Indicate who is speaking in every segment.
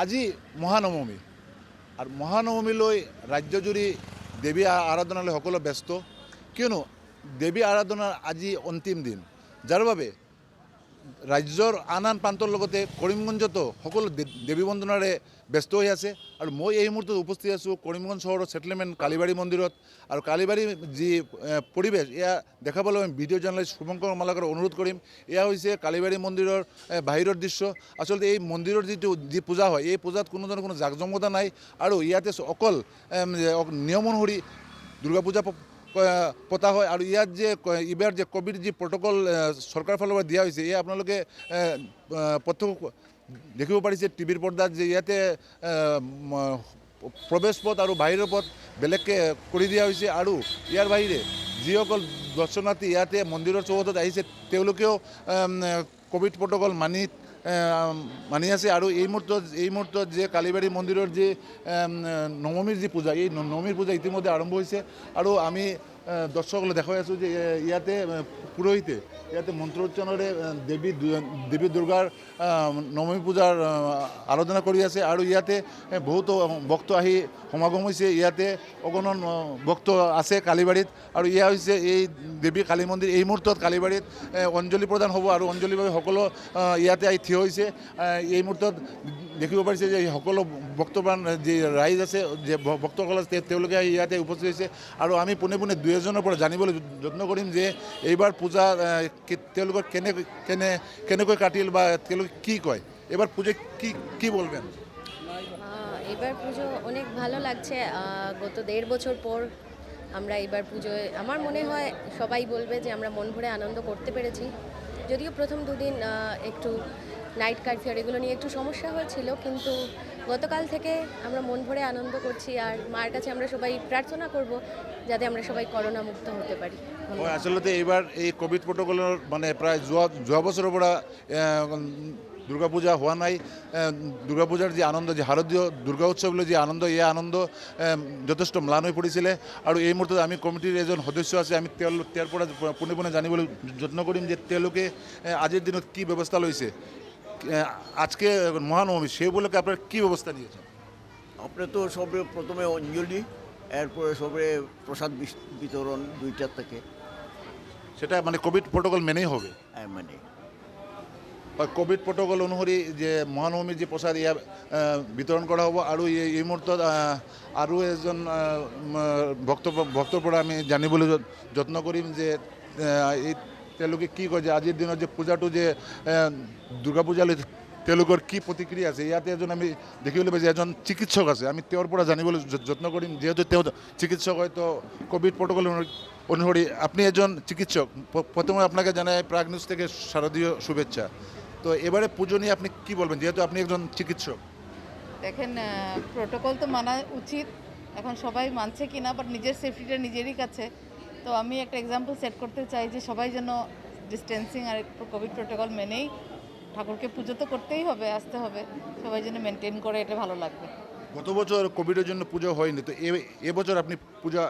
Speaker 1: আজি মহানৱমী আৰু মহানৱমীলৈ ৰাজ্যজুৰি দেৱী আৰাধনালৈ সকলো ব্যস্ত কিয়নো দেৱী আৰাধনাৰ আজি অন্তিম দিন যাৰ বাবে ৰাজ্যৰ আন আন প্ৰান্তৰ লগতে কৰিমগঞ্জতো সকলো দেৱী বন্দনাৰে ব্যস্ত হৈ আছে আৰু মই এই মুহূৰ্তত উপস্থিত আছোঁ কৰিমগঞ্জ চহৰৰ ছেটেলমেণ্ট কালীবাৰী মন্দিৰত আৰু কালীবাৰীৰ যি পৰিৱেশ এয়া দেখাবলৈ আমি ভিডিঅ' জাৰ্নেলিষ্ট শুভঙ্কৰ মালাকৰ অনুৰোধ কৰিম। এয়া হৈছে কালীবাৰী মন্দিৰৰ বাহিৰৰ দৃশ্য। আচলতে এই মন্দিৰৰ যি পূজা হয় এই পূজাত কোনো ধৰণৰ কোনো জাক জমকতা নাই আৰু ইয়াতে অকল নিয়ম অনুসৰি দুৰ্গা পূজা পতা হয় আৰু ইয়াত যে এইবাৰ যে কোভিড যি প্ৰট'কল চৰকাৰৰ ফালৰ পৰা দিয়া হৈছে এয়া আপোনালোকে প্ৰত্যক্ষ দেখিব পাৰিছে টিভিৰ পৰ্দাত যে ইয়াতে প্ৰৱেশ পথ আৰু বাহিৰৰ পথ বেলেগকৈ কৰি দিয়া হৈছে আৰু ইয়াৰ বাহিৰে যিসকল দৰ্শনাৰ্থী ইয়াতে মন্দিৰৰ চৌহদত আহিছে তেওঁলোকেও কোভিড প্ৰট'কল মানি আছে আৰু এই মুহূৰ্তত যে কালীবাৰী মন্দিৰৰ যি নৱমীৰ যি পূজা এই নৱমীৰ পূজা ইতিমধ্যে আৰম্ভ হৈছে আৰু আমি দৰ্শকসকলে দেখাই আছোঁ যে ইয়াতে পুৰোহিতে ইয়াতে মন্ত্ৰোচ্চাৰণেৰে দেৱী দুৰ্গাৰ নৱমী পূজাৰ আৰাধনা কৰি আছে আৰু ইয়াতে বহুতো ভক্ত আহি সমাগম হৈছে। ইয়াতে অগণন ভক্ত আছে কালীবাৰীত আৰু এয়া হৈছে এই দেৱী কালী মন্দিৰ। এই মুহূৰ্তত কালীবাৰীত অঞ্জলি প্ৰদান হ'ব আৰু অঞ্জলিৰ বাবে সকলো ইয়াতে আহি থিয় হৈছে। এই মুহূৰ্তত দেখিব পাৰিছে যে সকলো ভক্তপ্ৰাণ যি ৰাইজ আছে যে ভক্তসকল আছে তেওঁলোকে ইয়াতে উপস্থিত হৈছে আৰু আমি পোনে পোনে দুই এজনৰ পৰা জানিবলৈ যত্ন কৰিম যে এইবাৰ পূজা তেওঁলোকৰ কেনেকৈ কাটিল বা তেওঁলোকে কি কয় এবার পুজো কি বলবেন?
Speaker 2: এবার পুজো অনেক ভালো লাগছে। গত 1.5 বছর পর আমরা এবার পুজোয় আমার মনে হয় সবাই বলবে যে আমরা মন ভরে আনন্দ করতে পেরেছি। যদিও প্রথম দুদিন একটু নাইট কারফিউ এগুলো নিয়ে একটু সমস্যা হয়েছিল, কিন্তু গতকাল থেকে আমরা মন ভরে আনন্দ করছি আর মার কাছে আমরা সবাই প্রার্থনা করব যাতে আমরা সবাই করোনা মুক্ত হতে পারি।
Speaker 1: আসলে এইবাৰ এই কোভিড প্ৰট'কলৰ মানে প্ৰায় যোৱা বছৰৰ পৰা দুৰ্গা পূজা হোৱা নাই। দুৰ্গা পূজাৰ যি আনন্দ, যি শাৰদীয় দুৰ্গা উৎসৱলৈ যি আনন্দ, এই আনন্দ যথেষ্ট ম্লান হৈ পৰিছিলে আৰু এই মুহূৰ্তত আমি কমিটিৰ এজন সদস্য আছে, আমি তেওঁৰ পৰা পোনে পোনে জানিবলৈ যত্ন কৰিম যে তেওঁলোকে আজিৰ দিনত কি ব্যৱস্থা লৈছে। আজকে মহানবমী সেই উপলক্ষে আপনারা কী ব্যবস্থা নিয়েছেন?
Speaker 3: আপনার তো সবে প্রথমে অঞ্জলি, এরপরে সবে প্রসাদ বিতরণ 2টা থেকে।
Speaker 1: সেটা মানে কোভিড প্রটোকল মেনেই হবে?
Speaker 3: হ্যাঁ, মানে
Speaker 1: কোভিড প্ৰট'কল অনুসৰি যে মহানৱমীৰ যি প্ৰসাদ ইয়াৰ বিতৰণ কৰা হ'ব আৰু এই মুহূৰ্তত আৰু এজন ভক্তৰ পৰা আমি জানিবলৈ যত্ন কৰিম যে এই তেওঁলোকে কি কয় যে আজিৰ দিনত যে পূজাটো যে দুৰ্গা পূজালৈ তেওঁলোকৰ কি প্ৰতিক্ৰিয়া আছে। ইয়াতে এজন আমি দেখিবলৈ পাইছোঁ এজন চিকিৎসক আছে, আমি তেওঁৰ পৰা জানিবলৈ যত্ন কৰিম যেহেতু তেওঁ চিকিৎসক হয়। তো কোভিড প্ৰট'কল অনুসৰি আপনি এজন চিকিৎসক, প্রথমে আপনাকে জানাই প্রাগ নিউজ থেকে শারদীয় শুভেচ্ছা। তো এবারে পুজো নিয়ে আপনি কি বলবেন যেহেতু আপনি একজন চিকিৎসক?
Speaker 4: দেখেন, প্রোটোকল তো মানা উচিত, এখন সবাই মানছে কিনা বাট নিজের সেফটিটা নিজেরই কাছে। তো আমি একটা এক্সাম্পল সেট করতে চাই যে সবাই যেন ডিস্টেন্সিং আর কোভিড প্রোটোকল মেনেই ঠাকুরকে পুজো তো করতেই হবে, আসতে হবে, সবাই যেন মেনটেন করে, এটা ভালো লাগবে।
Speaker 1: গত বছর কোভিডের জন্য পুজো হয়নি, তো এবছর আপনি পূজা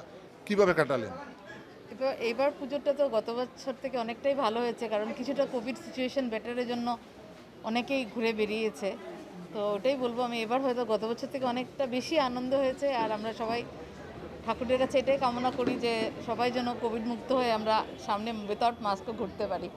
Speaker 1: কিভাবে কাটালেন?
Speaker 4: এইবার পুজোটা তো গত বছর থেকে অনেকটাই ভালো হয়েছে, কারণ কিছুটা কোভিড সিচুয়েশন বেটারের জন্য অনেকেই ঘুরে বেরিয়েছে। তো ওটাই বলবো আমি, এবার হয়তো গত বছর থেকে অনেকটা বেশি আনন্দ হয়েছে আর আমরা সবাই ঠাকুরের কাছে এটাই কামনা করি যে সবাই যেন কোভিড মুক্ত হয়ে আমরা সামনে উইথাউট মাস্কও ঘুরতে পারি।